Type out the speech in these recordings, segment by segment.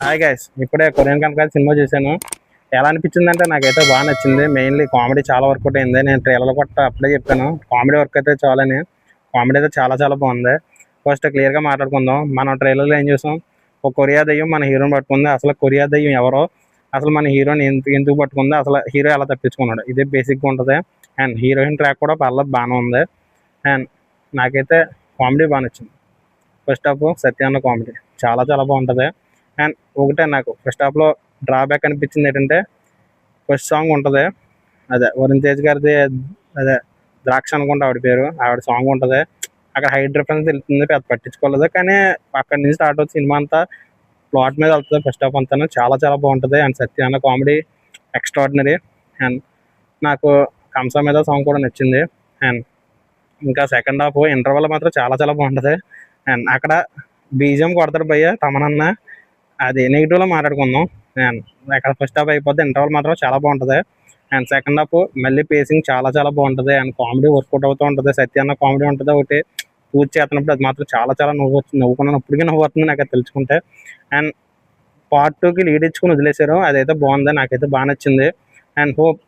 Hi guys, ఇప్పుడే Korean Kanakala cinema చూశాను. ఎలా అనిపించిందంటే నాకైతే బాగా నచ్చింది. మెయిన్లీ కామెడీ చాలా వర్కౌట్ అయింది. నేను ట్రైలర్ కొట్ట అప్పుడే చెప్పాను, కామెడీ వర్క్ అయితే చాలని. కామెడీ అయితే చాలా చాలా బాగుంది. ఫస్ట్ క్లియర్గా మాట్లాడుకుందాం. మనం ట్రైలర్లో ఏం చూసాం, ఒక కొరియా దయ్యం మన హీరోని పట్టుకుంది. అసలు కొరియా దయ్యం ఎవరో, అసలు మన హీరోని ఎందుకు పట్టుకుంది, అసలు హీరో ఎలా తప్పించుకున్నాడు, ఇదే బేసిక్గా ఉంటుంది. అండ్ హీరోయిన్ ట్రాక్ కూడా పర్లేదు బాగానే ఉంది. అండ్ నాకైతే కామెడీ బాగా నచ్చింది. ఫస్ట్ హాఫ్ సత్యాన్న కామెడీ చాలా చాలా బాగుంటుంది. అండ్ ఒకటే నాకు ఫస్ట్ హాఫ్లో డ్రాబ్యాక్ అనిపించింది ఏంటంటే, ఫస్ట్ సాంగ్ ఉంటుంది, అదే వరుణ్ తేజ్ గారిది, అదే ద్రాక్ష అనుకుంటే ఆవిడ పేరు, ఆవిడ సాంగ్ ఉంటుంది. అక్కడ హైట్ డిఫరెన్స్ తెలుస్తుంది, పెద్ద పట్టించుకోలేదు. కానీ అక్కడి నుంచి స్టార్ట్ అవుతుంది సినిమా అంతా ప్లాట్ మీద వెళ్తుంది. ఫస్ట్ హాఫ్ అంతా చాలా చాలా బాగుంటుంది. అండ్ సత్యాన్న కామెడీ ఎక్స్ట్రాడినరీ. అండ్ నాకు కంసా మీద సాంగ్ కూడా నచ్చింది. అండ్ ఇంకా సెకండ్ హాఫ్ ఇంటర్వల్ మాత్రం చాలా చాలా బాగుంటుంది. అండ్ అక్కడ బీజిఎం కొడతాడు భయ్య తమనన్న, అది నెగిటివ్లో మాట్లాడుకుందాం. అండ్ అక్కడ ఫస్ట్ హాఫ్ అయిపోతే ఇంటర్వల్ మాత్రం చాలా బాగుంటుంది. అండ్ సెకండ్ హాఫ్ మళ్ళీ పేసింగ్ చాలా చాలా బాగుంటుంది. అండ్ కామెడీ వర్కౌట్ అవుతూ ఉంటుంది. సత్యాన్న కామెడీ ఉంటుంది ఒకటి పూజ చేస్తున్నప్పుడు, అది మాత్రం చాలా చాలా నవ్వుకున్నాను. ఇప్పటికీ నవ్వు వస్తుంది నాకు అది తెలుసుకుంటే. అండ్ పార్ట్ 2కి లీడ్ ఇచ్చుకుని వదిలేశారు, అదైతే బాగుంది, నాకైతే బాగా నచ్చింది. అండ్ హోప్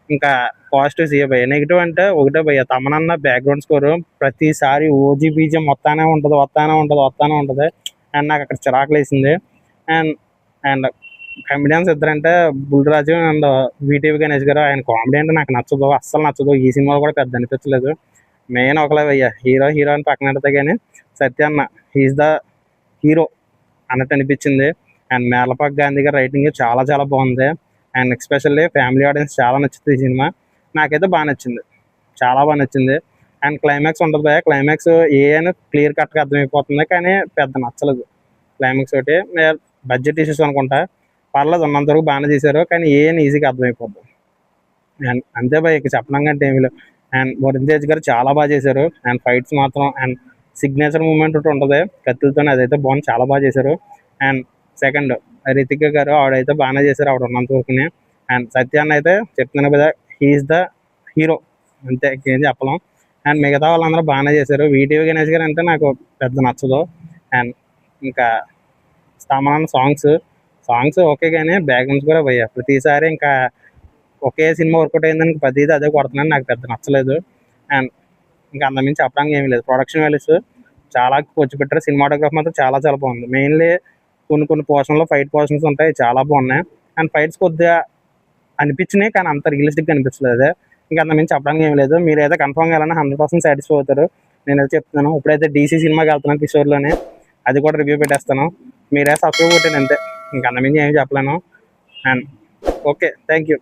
ఇంకా పాజిటివ్స్ ఏ భయ్య. నెగిటివ్ అంటే ఒకటే భయ్య, తమనన్న బ్యాక్గ్రౌండ్ స్కోర్ ప్రతిసారి ఓజీ బీజిఎం వస్తానే ఉంటుంది. అండ్ నాకు అక్కడ చిరాకులు వేసింది. అండ్ అండ్ కమెడియన్స్ ఇద్దరంటే బుల్రాజు అండ్ వీటీవీ గణేష్ గారు. ఆయన కామెడీ అంటే నాకు నచ్చదు, అస్సలు నచ్చదు. ఈ సినిమాలో కూడా పెద్ద అనిపించలేదు. మెయిన్ ఒకలే భయ్య, హీరో అని పక్కన పెడితే కానీ సత్యాన్న హీఈస్ ద హీరో అన్నట్టు అనిపించింది. అండ్ మేర్లపాక్ గాంధీ గారి రైటింగ్ చాలా చాలా బాగుంది. అండ్ ఎస్పెషల్లీ ఫ్యామిలీ ఆడియన్స్ చాలా నచ్చుతుంది ఈ సినిమా. నాకైతే బాగా నచ్చింది, చాలా బాగా నచ్చింది. అండ్ క్లైమాక్స్ ఉంటుంది భయ్య, క్లైమాక్స్ ఏ అని క్లియర్ కట్గా అర్థమైపోతుంది, కానీ పెద్ద నచ్చలేదు క్లైమాక్స్. ఒకటి బడ్జెట్ ఇష్యూస్ అనుకుంటా, పర్లేదు ఉన్నంత వరకు బాగానే తీశారు, కానీ ఏ అని ఈజీగా అర్థమైపోద్ది. అండ్ అంతే భయ్య, ఇక చెప్పడం కంటే ఏమీ లేవు. అండ్ వరుణ్ తేజ్ గారు చాలా బాగా చేశారు. అండ్ ఫైట్స్ మాత్రం అండ్ సిగ్నేచర్ మూమెంట్ ఒకటి ఉంటుంది కత్తులతో, అదైతే బాగుంది, చాలా బాగా చేశారు. అండ్ సెకండ్ రితిక గారు, ఆవిడైతే బాగానే చేశారు ఆవిడ ఉన్నంత వరకునే. అండ్ సత్యాన్ని అయితే చెప్తున్నాను కదా, హీఈస్ ద హీరో, అంతే, ఏం చెప్పలేం. అండ్ మిగతా వాళ్ళందరూ బాగానే చేశారు. వీటీవీ గణేష్ గారు అంటే నాకు పెద్ద నచ్చదు. అండ్ ఇంకా స్థామన సాంగ్స్ ఓకే, కానీ బ్యాక్గ్రౌండ్స్ కూడా పోయా ప్రతిసారి. ఇంకా ఒకే సినిమా వర్కౌట్ అయిందని ప్రతిదీ అదే కొడుతున్నాను, నాకు పెద్ద నచ్చలేదు. అండ్ ఇంకా అంతమించి చెప్పడానికి ఏమీ లేదు. ప్రొడక్షన్ వాల్యూస్ చాలా వచ్చి పెట్టారు. సినిమాటోగ్రఫీ మాత్రం చాలా చాలా బాగుంది. మెయిన్లీ కొన్ని పోర్షన్లో ఫైట్ పోర్షన్స్ ఉంటాయి, చాలా బాగున్నాయి. అండ్ ఫైట్స్ కొద్దిగా అనిపించినాయి, కానీ అంత రియలిస్టిక్గా అనిపించలేదు. ఇంకా అంతమించి చెప్పడానికి ఏమి లేదు. మీరైతే కన్ఫర్మ్గా వెళ్ళాలని 100% సాటిస్ఫై అవుతారు, నేనైతే చెప్తున్నాను. ఇప్పుడైతే డీసీ సినిమాకి వెళ్తున్నాను కిషోర్లోనే, అది కూడా రివ్యూ పెట్టేస్తాను. మీరే సబ్స్క్రైబ్ కొట్టాను అంతే, ఇంకా అంతమించి ఏమి చెప్పలేను. And okay, thank you.